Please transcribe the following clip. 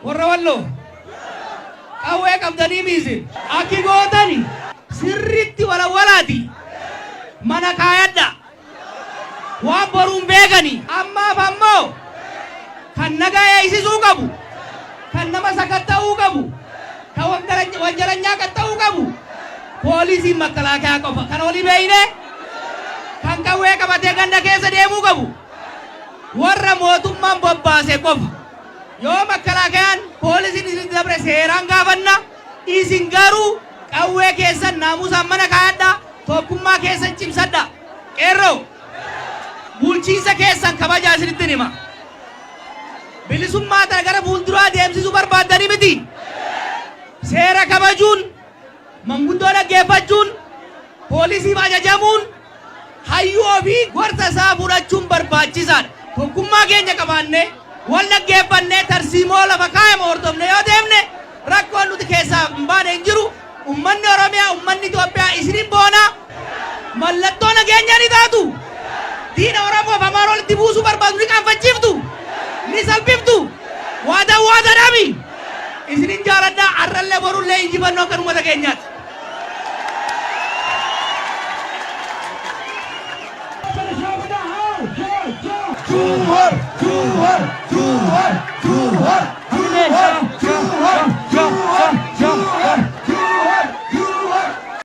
warra walloo qawwee qabdanii miise akki gootani sirritti walawalaati mana kaayadha waan boruun beekani ammaaf ammoo kan nagaa eeysisuu qabu kan nama sakatta'uu qabu kan wanjalanyaa qaxxa'uu qabu poolisiin makalaakaa qofa kan oli beeyne kan qawwee qabatee ganda keessa deemuu qabu warra mootummaan bobbaase qofa yoo makalaakayaan poolisiin isin dabre seeraan gaafanna isin garuu qawwee keessan naamusaan mana kaayadha tokkummaa keessan cimsadha qeerroo bulchiinsa keessan kabajaa isinitti hima bilisummaa tana gara fuulduraa deemsisuu barbaaddanii miti seera kabajuun manguddoo dhaggeeffachuun poolisiif ajajamuun hayyuu ofii gorsa isaa fudhachuun barbaachisaadha tokkummaa keenya qabaanne wal dhaggeeffannee tarsiimoo lafa kaa'ame hordofne yoo deemne rakkoon nuti keessaa hin baane hin jiru ummanni Oromiyaa ummanni Itoophiyaa isinin boona mallattoo nageenya ni taatu diina Oromoo fi Amaara walitti buusuu barbaadu ni qaanfachiiftu ni salphiftu waadaadhaami isinin jaaladhaa arrallee borullee injifannoo kan uummata keenyaati. Jumhur